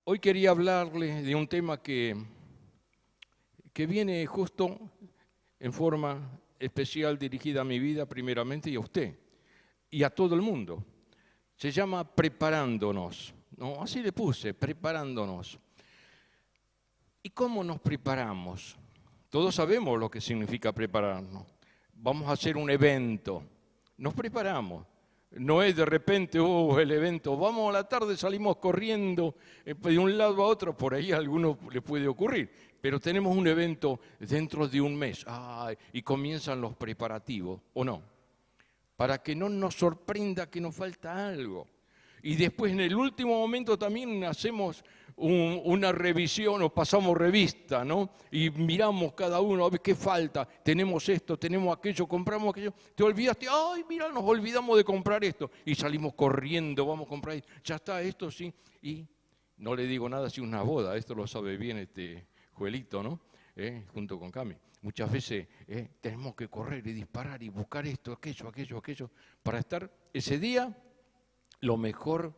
Hoy quería hablarles de un tema que viene justo en forma especial dirigida a mi vida primeramente y a usted y a todo el mundo. Se llama preparándonos, ¿no? Así le puse, preparándonos. ¿Y cómo nos preparamos? Todos sabemos lo que significa prepararnos. Vamos a hacer un evento, nos preparamos. No es de repente, el evento, vamos a la tarde, salimos corriendo de un lado a otro, por ahí a alguno le puede ocurrir, pero tenemos un evento dentro de un mes y comienzan los preparativos, ¿o no? Para que no nos sorprenda que nos falta algo. Y después en el último momento también hacemos una revisión o pasamos revista, ¿no? Y miramos cada uno a ver qué falta. Tenemos esto, tenemos aquello, compramos aquello. Te olvidaste, mira, nos olvidamos de comprar esto. Y salimos corriendo, vamos a comprar esto. Ya está, esto sí. Y no le digo nada si una boda, esto lo sabe bien este Juelito, ¿no? Junto con Cami. Muchas veces tenemos que correr y disparar y buscar esto, aquello, para estar ese día lo mejor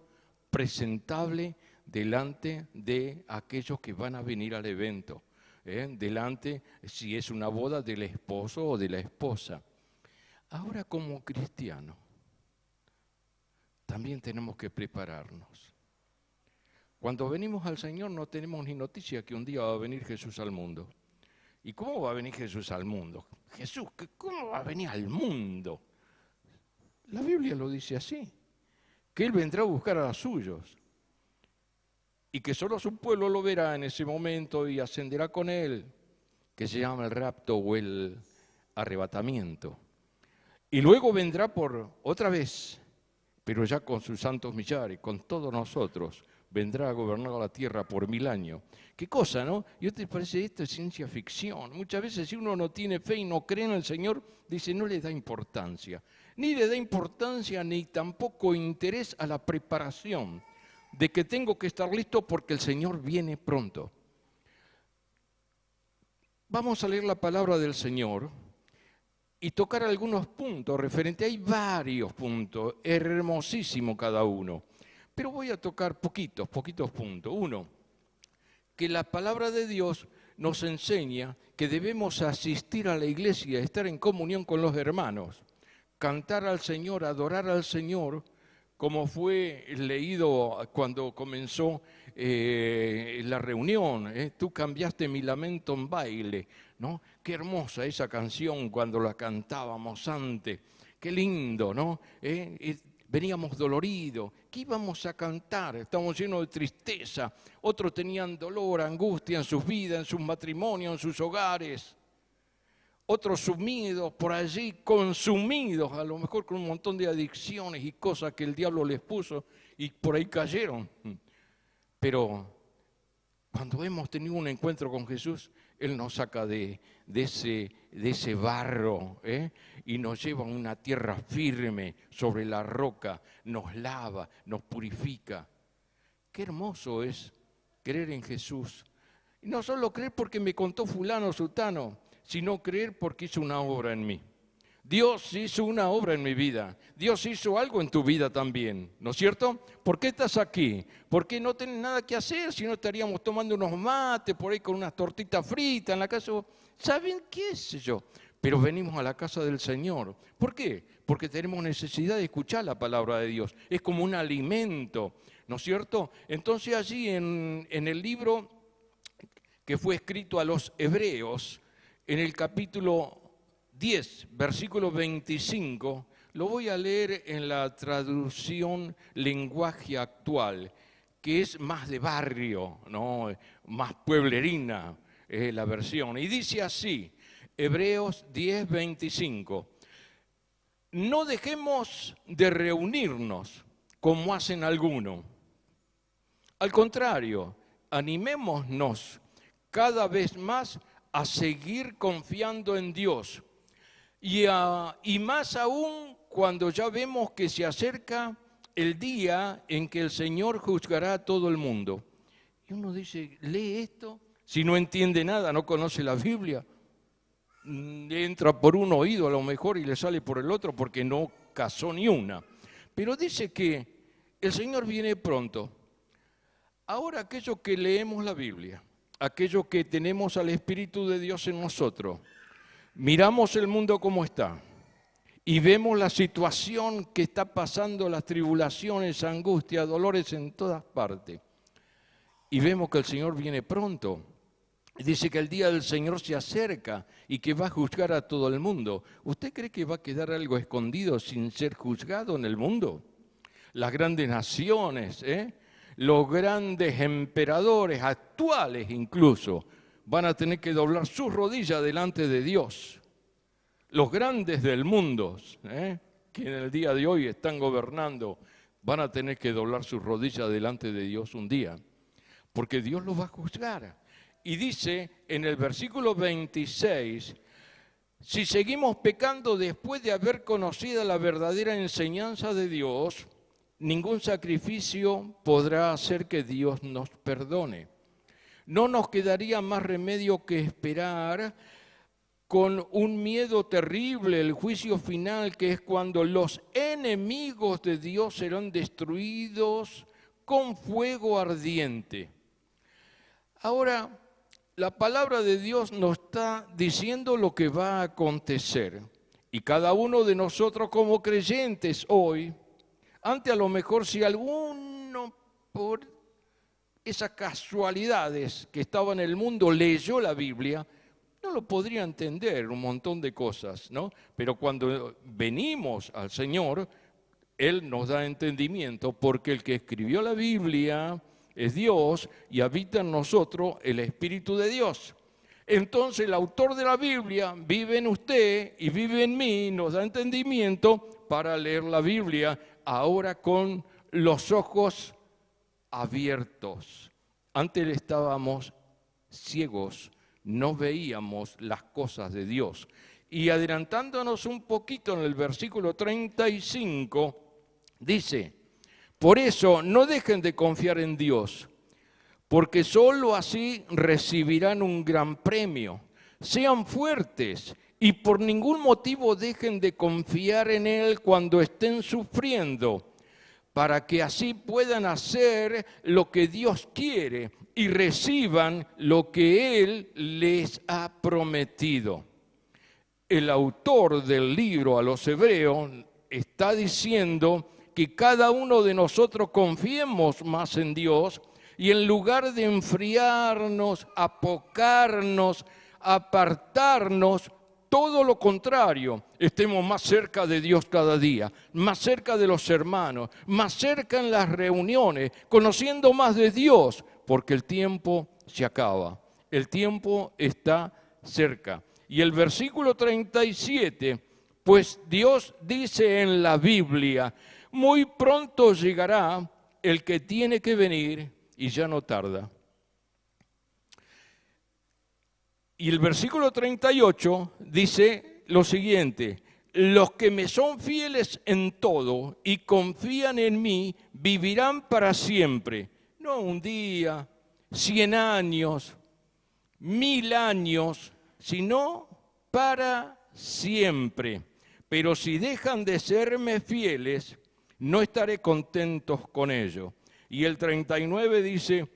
presentable delante de aquellos que van a venir al evento, delante, si es una boda, del esposo o de la esposa. Ahora, como cristianos, también tenemos que prepararnos. Cuando venimos al Señor no tenemos ni noticia que un día va a venir Jesús al mundo. ¿Y cómo va a venir Jesús al mundo? Jesús, ¿cómo va a venir al mundo? La Biblia lo dice así, que Él vendrá a buscar a los suyos y que solo su pueblo lo verá en ese momento y ascenderá con Él, que se llama el rapto o el arrebatamiento. Y luego vendrá por otra vez, pero ya con sus santos millares, con todos nosotros, vendrá a gobernar la tierra por 1000 años. ¿Qué cosa, no? ¿Y te parece esto es ciencia ficción? Muchas veces si uno no tiene fe y no cree en el Señor, dice, no le da importancia. Ni le da importancia ni tampoco interés a la preparación de que tengo que estar listo porque el Señor viene pronto. Vamos a leer la palabra del Señor y tocar algunos puntos referentes. Hay varios puntos, hermosísimo cada uno. Pero voy a tocar poquitos puntos. Uno, que la palabra de Dios nos enseña que debemos asistir a la iglesia, estar en comunión con los hermanos, cantar al Señor, adorar al Señor, como fue leído cuando comenzó la reunión. Tú cambiaste mi lamento en baile, ¿no? Qué hermosa esa canción cuando la cantábamos antes. Qué lindo, ¿no? Veníamos doloridos, ¿qué íbamos a cantar? Estábamos llenos de tristeza, otros tenían dolor, angustia en sus vidas, en sus matrimonios, en sus hogares, otros sumidos por allí, consumidos, a lo mejor con un montón de adicciones y cosas que el diablo les puso y por ahí cayeron. Pero cuando hemos tenido un encuentro con Jesús, Él nos saca de ese barro y nos lleva a una tierra firme sobre la roca, nos lava, nos purifica. Qué hermoso es creer en Jesús. Y no solo creer porque me contó fulano o sutano, sino creer porque hizo una obra en mí. Dios hizo una obra en mi vida. Dios hizo algo en tu vida también, ¿no es cierto? ¿Por qué estás aquí? Porque no tenés nada que hacer, si no estaríamos tomando unos mates por ahí con unas tortitas fritas en la casa. ¿Saben qué sé yo? Pero venimos a la casa del Señor. ¿Por qué? Porque tenemos necesidad de escuchar la palabra de Dios. Es como un alimento, ¿no es cierto? Entonces allí en el libro que fue escrito a los Hebreos, en el capítulo 10, versículo 25, lo voy a leer en la traducción lenguaje actual, que es más de barrio, ¿no? Más pueblerina la versión. Y dice así, Hebreos 10, 25, no dejemos de reunirnos como hacen algunos. Al contrario, animémonos cada vez más a seguir confiando en Dios. Y más aún cuando ya vemos que se acerca el día en que el Señor juzgará a todo el mundo. Y uno dice, lee esto, si no entiende nada, no conoce la Biblia, entra por un oído a lo mejor y le sale por el otro porque no casó ni una. Pero dice que el Señor viene pronto. Ahora aquellos que leemos la Biblia, aquellos que tenemos al Espíritu de Dios en nosotros, miramos el mundo como está y vemos la situación que está pasando, las tribulaciones, angustias, dolores en todas partes. Y vemos que el Señor viene pronto. Dice que el día del Señor se acerca y que va a juzgar a todo el mundo. ¿Usted cree que va a quedar algo escondido sin ser juzgado en el mundo? Las grandes naciones, los grandes emperadores actuales incluso, van a tener que doblar sus rodillas delante de Dios. Los grandes del mundo, que en el día de hoy están gobernando, van a tener que doblar sus rodillas delante de Dios un día, porque Dios los va a juzgar. Y dice en el versículo 26, si seguimos pecando después de haber conocido la verdadera enseñanza de Dios, ningún sacrificio podrá hacer que Dios nos perdone. No nos quedaría más remedio que esperar con un miedo terrible el juicio final, que es cuando los enemigos de Dios serán destruidos con fuego ardiente. Ahora, la palabra de Dios nos está diciendo lo que va a acontecer. Y cada uno de nosotros como creyentes hoy, ante a lo mejor si alguno por esas casualidades que estaba en el mundo leyó la Biblia, no lo podría entender un montón de cosas, ¿no? Pero cuando venimos al Señor, Él nos da entendimiento, porque el que escribió la Biblia es Dios y habita en nosotros el Espíritu de Dios. Entonces el autor de la Biblia vive en usted y vive en mí, nos da entendimiento para leer la Biblia ahora con los ojos abiertos. Antes estábamos ciegos, no veíamos las cosas de Dios. Y adelantándonos un poquito en el versículo 35, dice: por eso no dejen de confiar en Dios, porque solo así recibirán un gran premio. Sean fuertes y por ningún motivo dejen de confiar en Él cuando estén sufriendo, para que así puedan hacer lo que Dios quiere y reciban lo que Él les ha prometido. El autor del libro a los Hebreos está diciendo que cada uno de nosotros confiemos más en Dios y en lugar de enfriarnos, apocarnos, apartarnos, todo lo contrario, estemos más cerca de Dios cada día, más cerca de los hermanos, más cerca en las reuniones, conociendo más de Dios, porque el tiempo se acaba, el tiempo está cerca. Y el versículo 37, pues Dios dice en la Biblia: muy pronto llegará el que tiene que venir y ya no tarda. Y el versículo 38 dice lo siguiente: los que me son fieles en todo y confían en mí vivirán para siempre. No un día, 100 años, 1000 años, sino para siempre. Pero si dejan de serme fieles, no estaré contentos con ello. Y el 39 dice: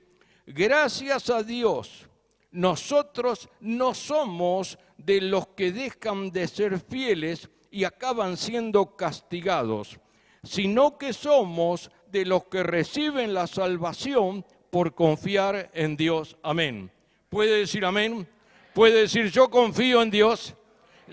gracias a Dios, nosotros no somos de los que dejan de ser fieles y acaban siendo castigados, sino que somos de los que reciben la salvación por confiar en Dios. Amén. ¿Puede decir amén? ¿Puede decir yo confío en Dios?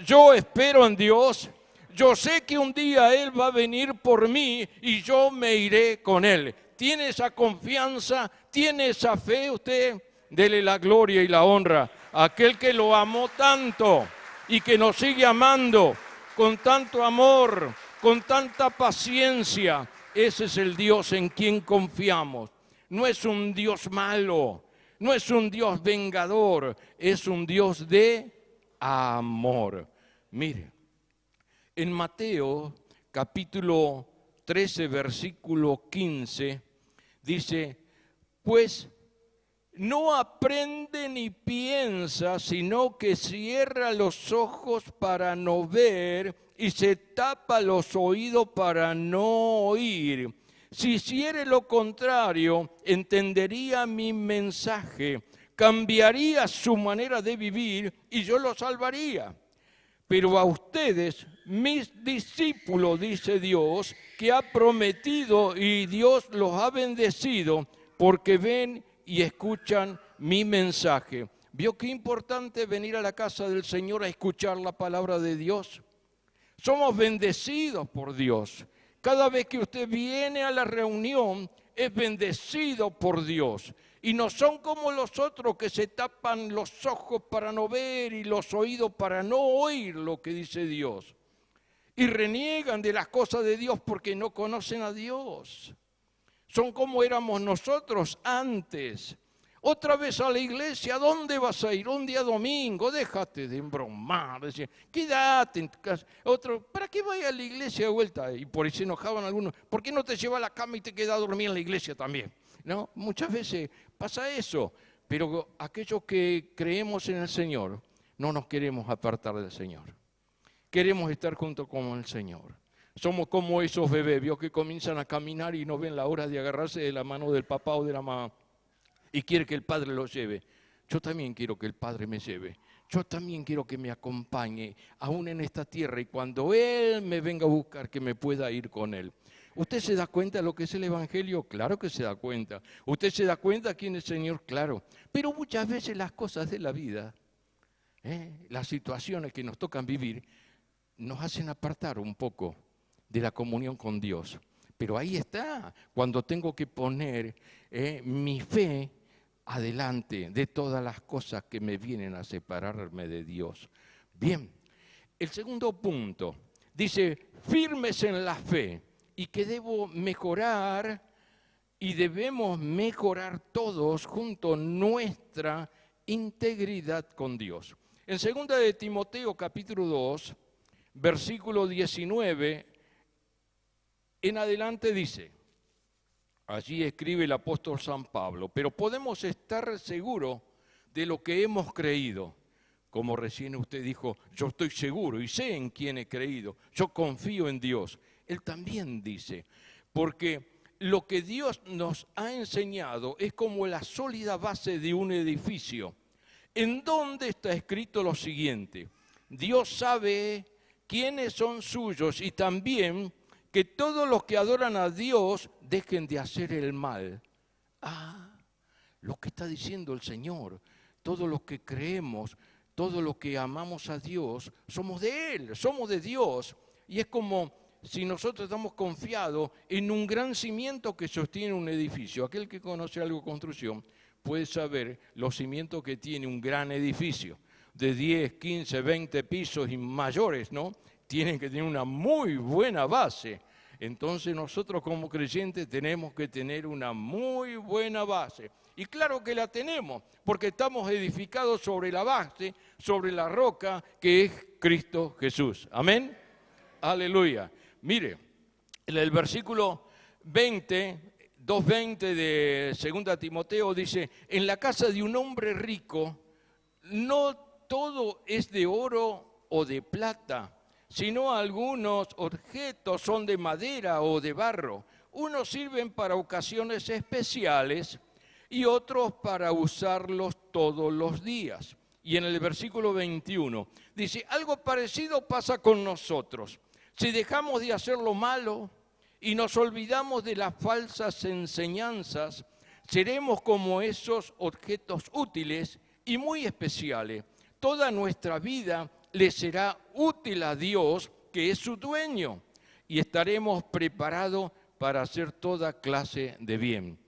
Yo espero en Dios. Yo sé que un día Él va a venir por mí y yo me iré con Él. ¿Tiene esa confianza? ¿Tiene esa fe usted? Dele la gloria y la honra a aquel que lo amó tanto y que nos sigue amando con tanto amor, con tanta paciencia. Ese es el Dios en quien confiamos. No es un Dios malo, no es un Dios vengador, es un Dios de amor. Mire, en Mateo capítulo 13, versículo 15, dice: pues no aprende ni piensa, sino que cierra los ojos para no ver y se tapa los oídos para no oír. Si hiciere lo contrario, entendería mi mensaje, cambiaría su manera de vivir y yo lo salvaría. Pero a ustedes, mis discípulos, dice Dios, que ha prometido y Dios los ha bendecido porque ven y escuchan mi mensaje. ¿Vio qué importante venir a la casa del Señor a escuchar la palabra de Dios? Somos bendecidos por Dios. Cada vez que usted viene a la reunión, es bendecido por Dios. Y no son como los otros que se tapan los ojos para no ver y los oídos para no oír lo que dice Dios. Y reniegan de las cosas de Dios porque no conocen a Dios. Son como éramos nosotros antes. Otra vez a la iglesia, ¿a dónde vas a ir? Un día domingo, déjate de embromar, decir, quédate en tu casa. Otro, ¿para qué vaya a la iglesia de vuelta? Y por ahí se enojaban algunos, ¿por qué no te llevas a la cama y te quedas a dormir en la iglesia también? ¿No? Muchas veces pasa eso, pero aquellos que creemos en el Señor, no nos queremos apartar del Señor. Queremos estar junto con el Señor. Somos como esos bebés, ¿vio? Que comienzan a caminar y no ven la hora de agarrarse de la mano del papá o de la mamá. Y quiere que el Padre los lleve. Yo también quiero que el Padre me lleve. Yo también quiero que me acompañe, aún en esta tierra. Y cuando Él me venga a buscar, que me pueda ir con Él. ¿Usted se da cuenta de lo que es el Evangelio? Claro que se da cuenta. ¿Usted se da cuenta quién es el Señor? Claro. Pero muchas veces las cosas de la vida, las situaciones que nos tocan vivir, nos hacen apartar un poco de la comunión con Dios. Pero ahí está, cuando tengo que poner mi fe adelante de todas las cosas que me vienen a separarme de Dios. Bien, el segundo punto dice, firmes en la fe y que debo mejorar y debemos mejorar todos junto nuestra integridad con Dios. En 2 de Timoteo capítulo 2, versículo 19, en adelante dice, allí escribe el apóstol San Pablo, pero podemos estar seguros de lo que hemos creído. Como recién usted dijo, yo estoy seguro y sé en quién he creído, yo confío en Dios. Él también dice, porque lo que Dios nos ha enseñado es como la sólida base de un edificio, en donde está escrito lo siguiente, Dios sabe quiénes son suyos y también que todos los que adoran a Dios dejen de hacer el mal. Lo que está diciendo el Señor, todos los que creemos, todos los que amamos a Dios, somos de Él, somos de Dios. Y es como si nosotros estamos confiados en un gran cimiento que sostiene un edificio. Aquel que conoce algo de construcción puede saber los cimientos que tiene un gran edificio, de 10, 15, 20 pisos y mayores, ¿no? Tienen que tener una muy buena base. Entonces nosotros como creyentes tenemos que tener una muy buena base. Y claro que la tenemos, porque estamos edificados sobre la base, sobre la roca que es Cristo Jesús. Amén. Aleluya. Mire, en el versículo 2:20 de 2 Timoteo dice, en la casa de un hombre rico no todo es de oro o de plata, sino algunos objetos son de madera o de barro. Unos sirven para ocasiones especiales y otros para usarlos todos los días. Y en el versículo 21 dice, algo parecido pasa con nosotros. Si dejamos de hacer lo malo y nos olvidamos de las falsas enseñanzas, seremos como esos objetos útiles y muy especiales. Toda nuestra vida le será útil a Dios, que es su dueño, y estaremos preparados para hacer toda clase de bien.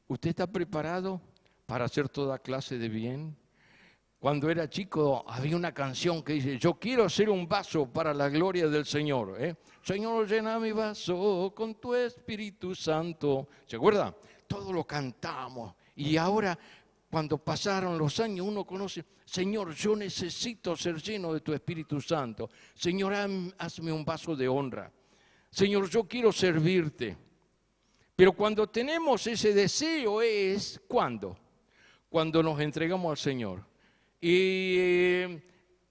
¿Usted está preparado para hacer toda clase de bien? Cuando era chico había una canción que dice, yo quiero ser un vaso para la gloria del Señor. Señor, llena mi vaso con tu Espíritu Santo. ¿Se acuerda? Todo lo cantamos. Y ahora, cuando pasaron los años, uno conoce, Señor, yo necesito ser lleno de tu Espíritu Santo. Señor, hazme un vaso de honra. Señor, yo quiero servirte. Pero cuando tenemos ese deseo es, ¿cuándo? Cuando nos entregamos al Señor y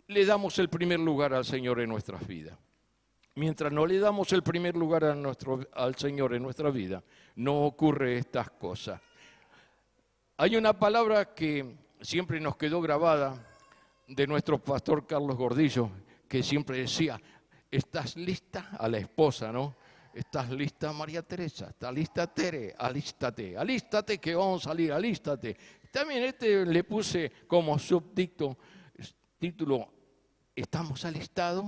le damos el primer lugar al Señor en nuestras vidas. Mientras no le damos el primer lugar al Señor en nuestra vida, no ocurre estas cosas. Hay una palabra que siempre nos quedó grabada de nuestro pastor Carlos Gordillo, que siempre decía, ¿estás lista? A la esposa, ¿no? ¿Estás lista, María Teresa? ¿Estás lista, Tere? Alístate, alístate que vamos a salir, alístate. También le puse como subtítulo, ¿estamos alistados?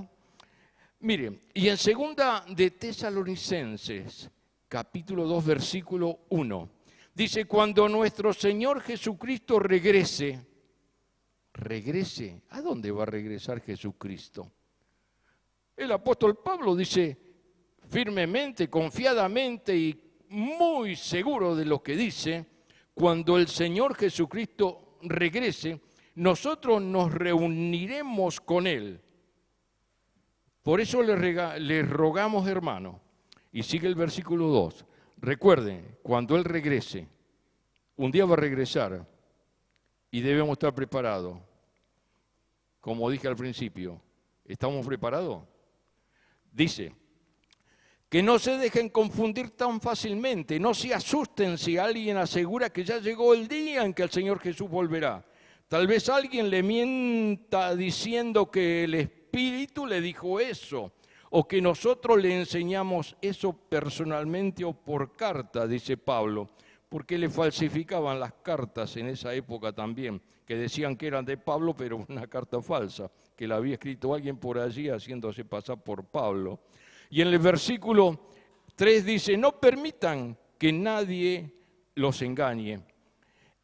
Mire, y en segunda de Tesalonicenses, capítulo 2, versículo 1, dice, cuando nuestro Señor Jesucristo regrese, ¿a dónde va a regresar Jesucristo? El apóstol Pablo dice firmemente, confiadamente y muy seguro de lo que dice, cuando el Señor Jesucristo regrese, nosotros nos reuniremos con Él. Por eso le rogamos, hermano, y sigue el versículo 2, recuerden, cuando Él regrese, un día va a regresar y debemos estar preparados. Como dije al principio, ¿estamos preparados? Dice, que no se dejen confundir tan fácilmente, no se asusten si alguien asegura que ya llegó el día en que el Señor Jesús volverá. Tal vez alguien le mienta diciendo que el Espíritu le dijo eso, o que nosotros le enseñamos eso personalmente o por carta, dice Pablo, porque le falsificaban las cartas en esa época también, que decían que eran de Pablo, pero una carta falsa, que la había escrito alguien por allí haciéndose pasar por Pablo. Y en el versículo 3 dice, no permitan que nadie los engañe.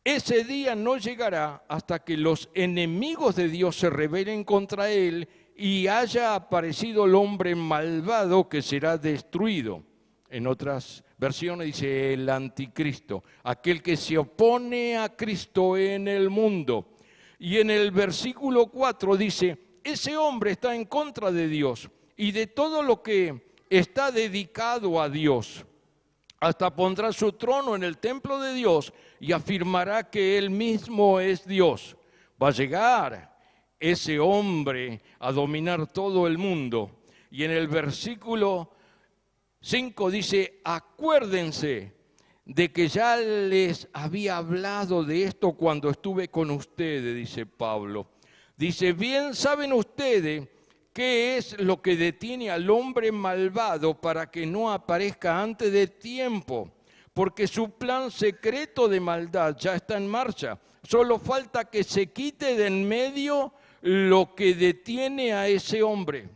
Ese día no llegará hasta que los enemigos de Dios se rebelen contra Él y haya aparecido el hombre malvado que será destruido. En otras versiones dice el anticristo, aquel que se opone a Cristo en el mundo. Y en el versículo 4 dice, ese hombre está en contra de Dios y de todo lo que está dedicado a Dios. Hasta pondrá su trono en el templo de Dios y afirmará que Él mismo es Dios. Va a llegar ese hombre a dominar todo el mundo. Y en el versículo 5 dice, acuérdense de que ya les había hablado de esto cuando estuve con ustedes, dice Pablo. Dice, bien saben ustedes qué es lo que detiene al hombre malvado para que no aparezca antes de tiempo, porque su plan secreto de maldad ya está en marcha. Solo falta que se quite de en medio lo que detiene a ese hombre.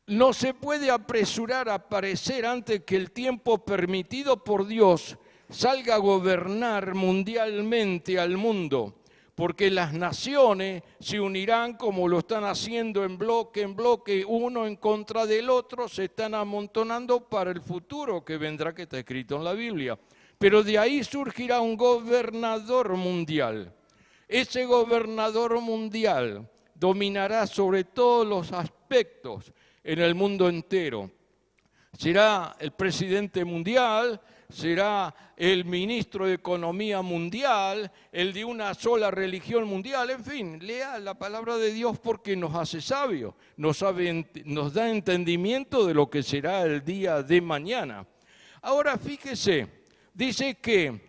No se puede apresurar a aparecer antes que el tiempo permitido por Dios salga a gobernar mundialmente al mundo, porque las naciones se unirán como lo están haciendo en bloque, uno en contra del otro, se están amontonando para el futuro que vendrá, que está escrito en la Biblia. Pero de ahí surgirá un gobernador mundial. Ese gobernador mundial dominará sobre todos los aspectos en el mundo entero. Será el presidente mundial, será el ministro de Economía mundial, el de una sola religión mundial, en fin, lea la palabra de Dios porque nos hace sabios, nos da entendimiento de lo que será el día de mañana. Ahora fíjese, dice que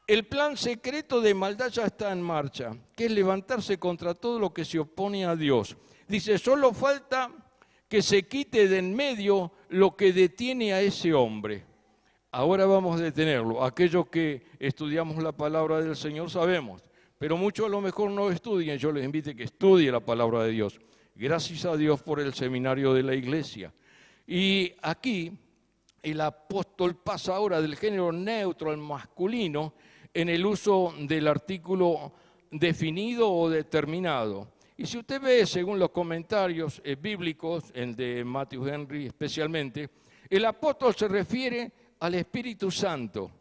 el plan secreto de maldad ya está en marcha, que es levantarse contra todo lo que se opone a Dios. Dice, solo falta que se quite de en medio lo que detiene a ese hombre. Ahora vamos a detenerlo. Aquellos que estudiamos la palabra del Señor sabemos, pero muchos a lo mejor no estudian. Yo les invito a que estudien la palabra de Dios. Gracias a Dios por el seminario de la iglesia. Y aquí el apóstol pasa ahora del género neutro al masculino en el uso del artículo definido o determinado. Y si usted ve, según los comentarios bíblicos, el de Matthew Henry especialmente, el apóstol se refiere al Espíritu Santo,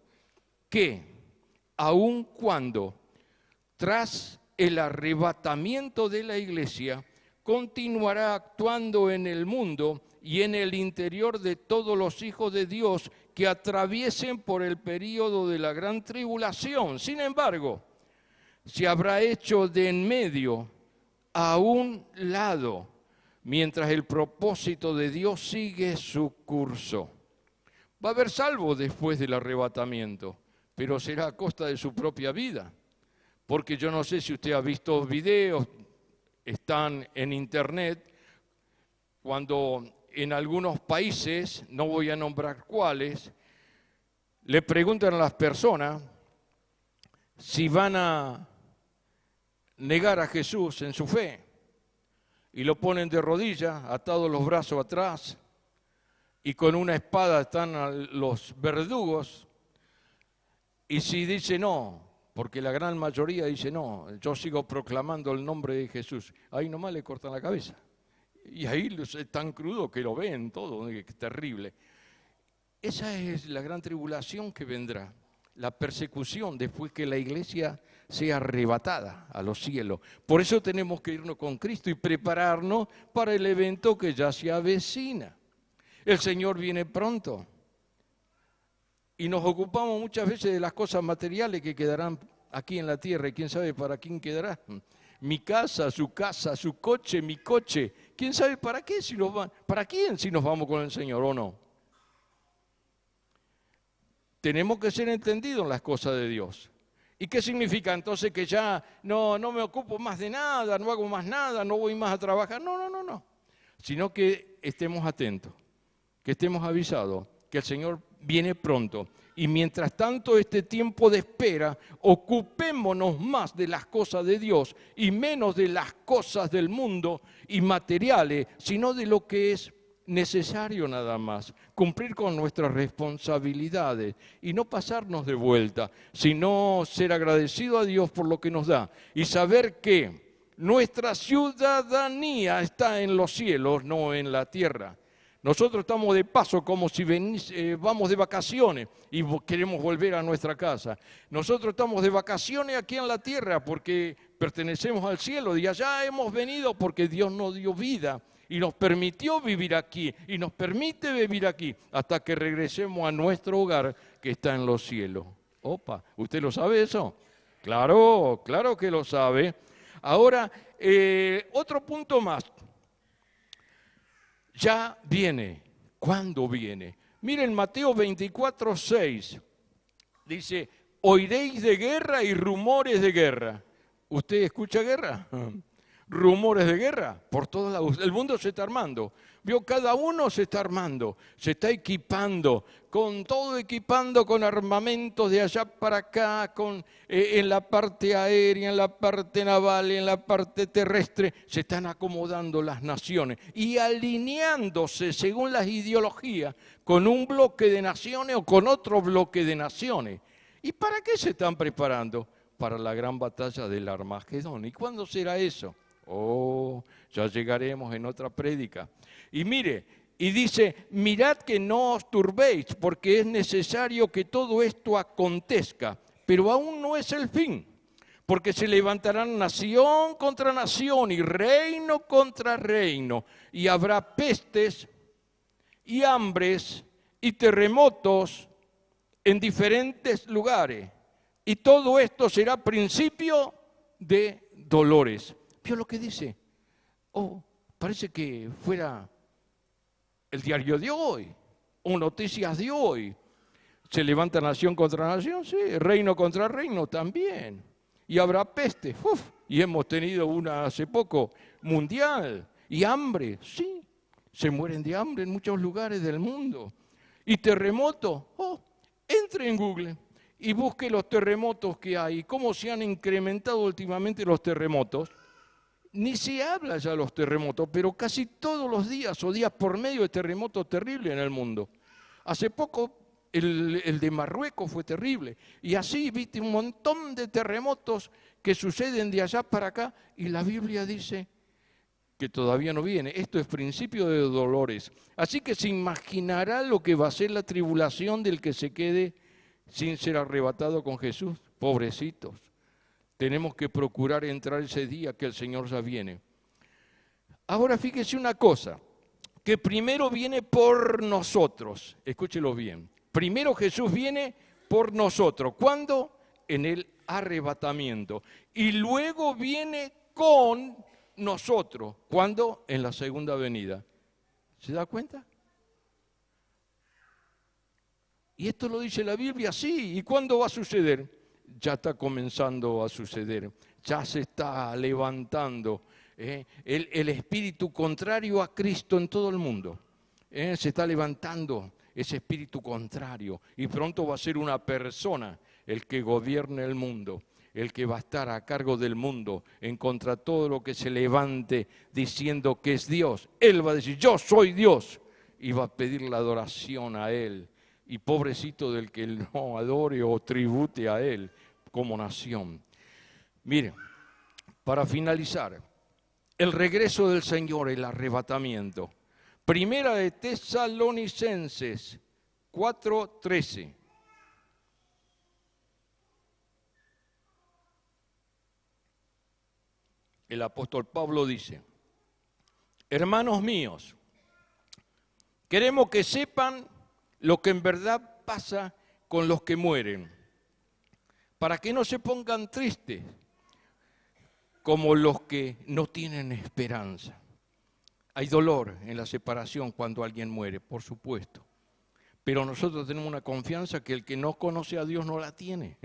que aun cuando tras el arrebatamiento de la iglesia, continuará actuando en el mundo y en el interior de todos los hijos de Dios que atraviesen por el período de la gran tribulación. Sin embargo, se habrá hecho de en medio a un lado mientras el propósito de Dios sigue su curso. Va a haber salvos después del arrebatamiento, pero será a costa de su propia vida. Porque yo no sé si usted ha visto videos, están en internet, cuando en algunos países, no voy a nombrar cuáles, le preguntan a las personas si van a negar a Jesús en su fe, y lo ponen de rodillas, atados los brazos atrás, y con una espada están los verdugos, y si dice no, porque la gran mayoría dice no, yo sigo proclamando el nombre de Jesús, ahí nomás le cortan la cabeza. Y ahí es tan crudo que lo ven todo, es terrible. Esa es la gran tribulación que vendrá, la persecución después que la iglesia sea arrebatada a los cielos. Por eso tenemos que irnos con Cristo y prepararnos para el evento que ya se avecina. El Señor viene pronto y nos ocupamos muchas veces de las cosas materiales que quedarán aquí en la tierra y quién sabe para quién quedará. Mi casa, su coche, mi coche. ¿Quién sabe para qué para quién si nos vamos con el Señor o no? Tenemos que ser entendidos en las cosas de Dios. ¿Y qué significa entonces que ya no me ocupo más de nada, no hago más nada, no voy más a trabajar? No. Sino que estemos atentos, que estemos avisados, que el Señor viene pronto. Y mientras tanto, este tiempo de espera, ocupémonos más de las cosas de Dios y menos de las cosas del mundo y materiales, sino de lo que es necesario nada más, cumplir con nuestras responsabilidades y no pasarnos de vuelta, sino ser agradecido a Dios por lo que nos da y saber que nuestra ciudadanía está en los cielos, no en la tierra. Nosotros estamos de paso como si vamos de vacaciones y queremos volver a nuestra casa. Nosotros estamos de vacaciones aquí en la tierra porque pertenecemos al cielo y allá hemos venido porque Dios nos dio vida y nos permitió vivir aquí y nos permite vivir aquí hasta que regresemos a nuestro hogar que está en los cielos. Opa, ¿usted lo sabe eso? Claro que lo sabe. Ahora, otro punto más. Ya viene. ¿Cuándo viene? Miren Mateo 24:6. Dice, oiréis de guerra y rumores de guerra. ¿Usted escucha guerra? Rumores de guerra por todos lados. El mundo se está armando. Vio, cada uno se está armando, se está equipando, con todo equipando, con armamentos de allá para acá, en la parte aérea, en la parte naval, en la parte terrestre, se están acomodando las naciones y alineándose según las ideologías con un bloque de naciones o con otro bloque de naciones. ¿Y para qué se están preparando? Para la gran batalla del Armagedón. ¿Y cuándo será eso? Oh, ya llegaremos en otra prédica. Y mire, y dice, mirad que no os turbéis, porque es necesario que todo esto acontezca, pero aún no es el fin, porque se levantarán nación contra nación y reino contra reino, y habrá pestes y hambres y terremotos en diferentes lugares, y todo esto será principio de dolores. ¿Vio lo que dice? Oh, parece que fuera el diario de hoy, o noticias de hoy. Se levanta nación contra nación, sí, reino contra reino también. Y habrá peste, y hemos tenido una hace poco, mundial. Y hambre, sí, se mueren de hambre en muchos lugares del mundo. Y terremotos, entre en Google y busque los terremotos que hay, cómo se han incrementado últimamente los terremotos. Ni se habla ya de los terremotos, pero casi todos los días o días por medio de terremotos terribles en el mundo. Hace poco el de Marruecos fue terrible. Y así viste un montón de terremotos que suceden de allá para acá. Y la Biblia dice que todavía no viene. Esto es principio de dolores. Así que se imaginará lo que va a ser la tribulación del que se quede sin ser arrebatado con Jesús. Pobrecitos. Tenemos que procurar entrar ese día que el Señor ya viene. Ahora fíjese una cosa, que primero viene por nosotros. Escúchelo bien. Primero Jesús viene por nosotros. ¿Cuándo? En el arrebatamiento. Y luego viene con nosotros. ¿Cuándo? En la segunda venida. ¿Se da cuenta? Y esto lo dice la Biblia, sí. ¿Y cuándo va a suceder? Ya está comenzando a suceder. Ya se está levantando el espíritu contrario a Cristo en todo el mundo. Se está levantando ese espíritu contrario. Y pronto va a ser una persona el que gobierne el mundo, el que va a estar a cargo del mundo en contra de todo lo que se levante diciendo que es Dios. Él va a decir, yo soy Dios, y va a pedir la adoración a Él. Y pobrecito del que no adore o tribute a Él como nación. Miren, para finalizar, el regreso del Señor, el arrebatamiento. Primera de Tesalonicenses 4:13. El apóstol Pablo dice, hermanos míos, queremos que sepan lo que en verdad pasa con los que mueren, para que no se pongan tristes como los que no tienen esperanza. Hay dolor en la separación cuando alguien muere, por supuesto, pero nosotros tenemos una confianza que el que no conoce a Dios no la tiene.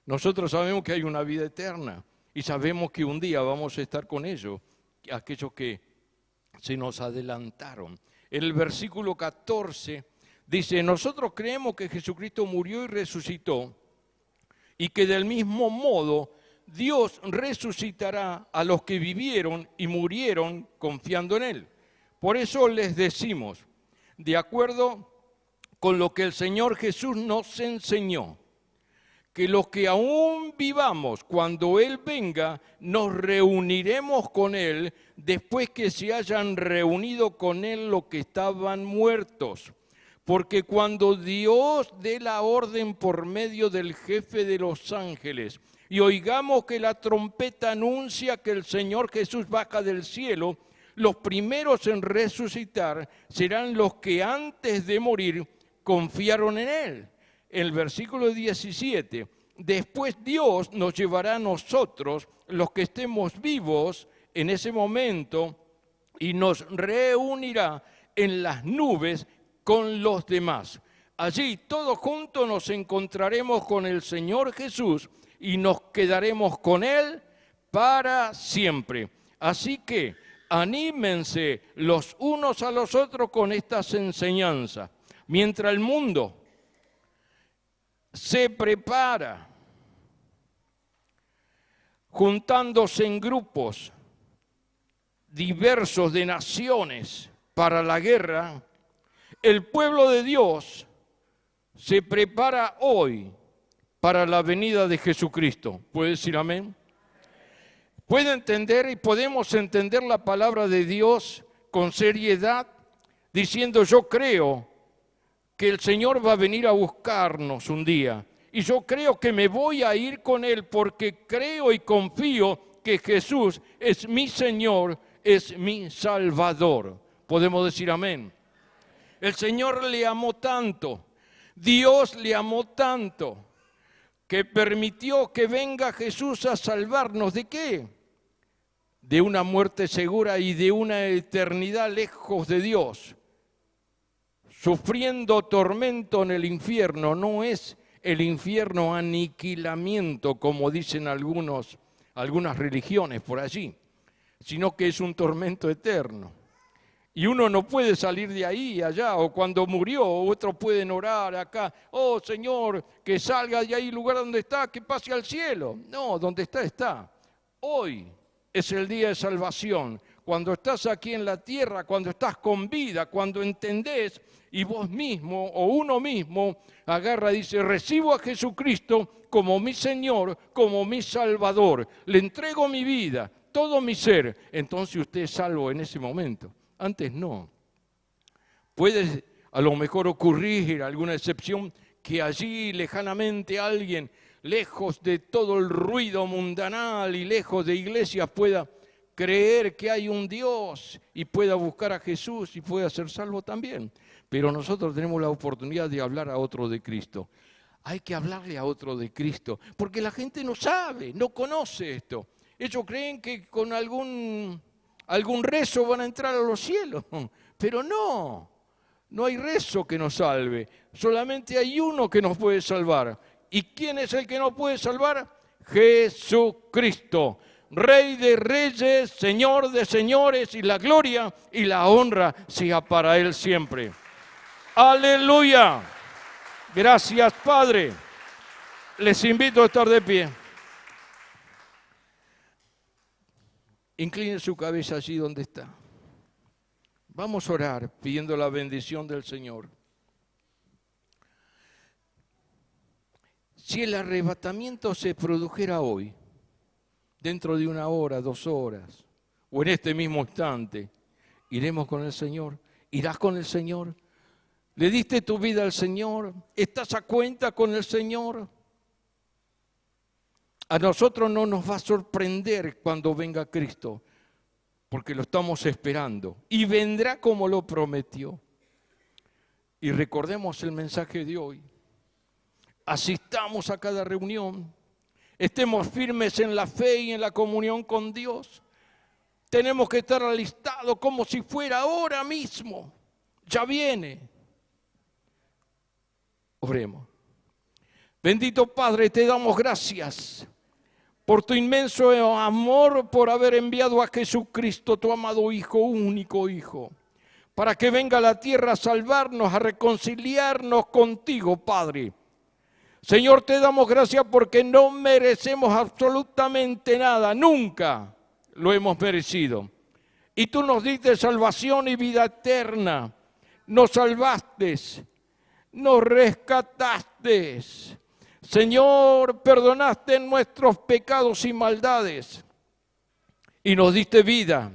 Nosotros sabemos que hay una vida eterna y sabemos que un día vamos a estar con ellos, aquellos que se nos adelantaron. En el versículo 14 dice, nosotros creemos que Jesucristo murió y resucitó y que del mismo modo Dios resucitará a los que vivieron y murieron confiando en Él. Por eso les decimos, de acuerdo con lo que el Señor Jesús nos enseñó, que los que aún vivamos cuando Él venga, nos reuniremos con Él después que se hayan reunido con Él los que estaban muertos. Porque cuando Dios dé la orden por medio del jefe de los ángeles y oigamos que la trompeta anuncia que el Señor Jesús baja del cielo, los primeros en resucitar serán los que antes de morir confiaron en Él. El versículo 17, después Dios nos llevará a nosotros, los que estemos vivos en ese momento, y nos reunirá en las nubes con los demás. Allí todos juntos nos encontraremos con el Señor Jesús y nos quedaremos con Él para siempre. Así que anímense los unos a los otros con estas enseñanzas. Mientras el mundo se prepara, juntándose en grupos diversos de naciones para la guerra, el pueblo de Dios se prepara hoy para la venida de Jesucristo. ¿Puede decir amén? ¿Puede entender y podemos entender la palabra de Dios con seriedad? Diciendo, yo creo que el Señor va a venir a buscarnos un día. Y yo creo que me voy a ir con Él porque creo y confío que Jesús es mi Señor, es mi Salvador. ¿Podemos decir amén? El Señor le amó tanto, Dios le amó tanto, que permitió que venga Jesús a salvarnos. ¿De qué? De una muerte segura y de una eternidad lejos de Dios. Sufriendo tormento en el infierno. No es el infierno aniquilamiento, como dicen algunas religiones por allí, sino que es un tormento eterno. Y uno no puede salir de ahí y allá, o cuando murió, otros pueden orar acá, oh Señor, que salga de ahí, lugar donde está, que pase al cielo. No, donde está, está. Hoy es el día de salvación. Cuando estás aquí en la tierra, cuando estás con vida, cuando entendés y vos mismo o uno mismo agarra y dice, recibo a Jesucristo como mi Señor, como mi Salvador. Le entrego mi vida, todo mi ser. Entonces usted es salvo en ese momento. Antes no. Puede a lo mejor ocurrir alguna excepción que allí lejanamente alguien, lejos de todo el ruido mundanal y lejos de iglesias, pueda creer que hay un Dios y pueda buscar a Jesús y pueda ser salvo también. Pero nosotros tenemos la oportunidad de hablar a otro de Cristo. Hay que hablarle a otro de Cristo, porque la gente no sabe, no conoce esto. Ellos creen que con algún rezo van a entrar a los cielos, pero no hay rezo que nos salve, solamente hay uno que nos puede salvar. ¿Y quién es el que nos puede salvar? Jesucristo, Rey de reyes, Señor de señores, y la gloria y la honra sea para Él siempre. ¡Aleluya! Gracias, Padre. Les invito a estar de pie. Incline su cabeza allí donde está. Vamos a orar pidiendo la bendición del Señor. Si el arrebatamiento se produjera hoy, dentro de 1 hora, 2 horas, o en este mismo instante, iremos con el Señor. ¿Irás con el Señor? ¿Le diste tu vida al Señor? ¿Estás a cuenta con el Señor? A nosotros no nos va a sorprender cuando venga Cristo, porque lo estamos esperando. Y vendrá como lo prometió. Y recordemos el mensaje de hoy. Asistamos a cada reunión. Estemos firmes en la fe y en la comunión con Dios. Tenemos que estar alistados como si fuera ahora mismo. Ya viene. Oremos. Bendito Padre, te damos gracias por tu inmenso amor, por haber enviado a Jesucristo, tu amado Hijo, único Hijo, para que venga a la tierra a salvarnos, a reconciliarnos contigo, Padre. Señor, te damos gracias porque no merecemos absolutamente nada, nunca lo hemos merecido. Y tú nos diste salvación y vida eterna, nos salvaste, nos rescataste. Señor, perdonaste nuestros pecados y maldades y nos diste vida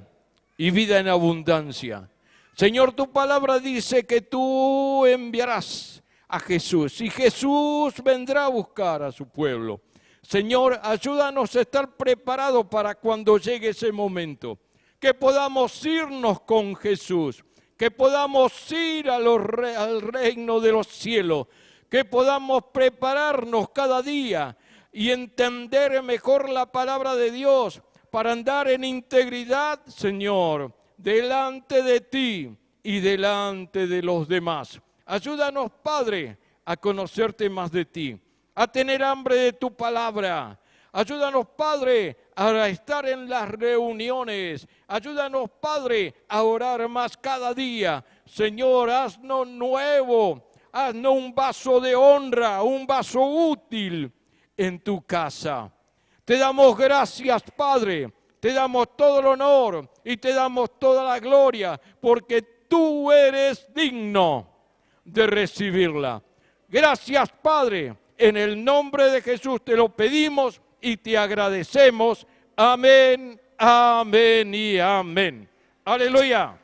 y vida en abundancia. Señor, tu palabra dice que tú enviarás a Jesús y Jesús vendrá a buscar a su pueblo. Señor, ayúdanos a estar preparados para cuando llegue ese momento, que podamos irnos con Jesús, que podamos ir al reino de los cielos, que podamos prepararnos cada día y entender mejor la palabra de Dios para andar en integridad, Señor, delante de ti y delante de los demás. Ayúdanos, Padre, a conocerte más de ti, a tener hambre de tu palabra. Ayúdanos, Padre, a estar en las reuniones. Ayúdanos, Padre, a orar más cada día. Señor, haznos nuevo. Haznos un vaso de honra, un vaso útil en tu casa. Te damos gracias, Padre. Te damos todo el honor y te damos toda la gloria, porque tú eres digno de recibirla. Gracias, Padre. En el nombre de Jesús te lo pedimos y te agradecemos. Amén, amén y amén. Aleluya.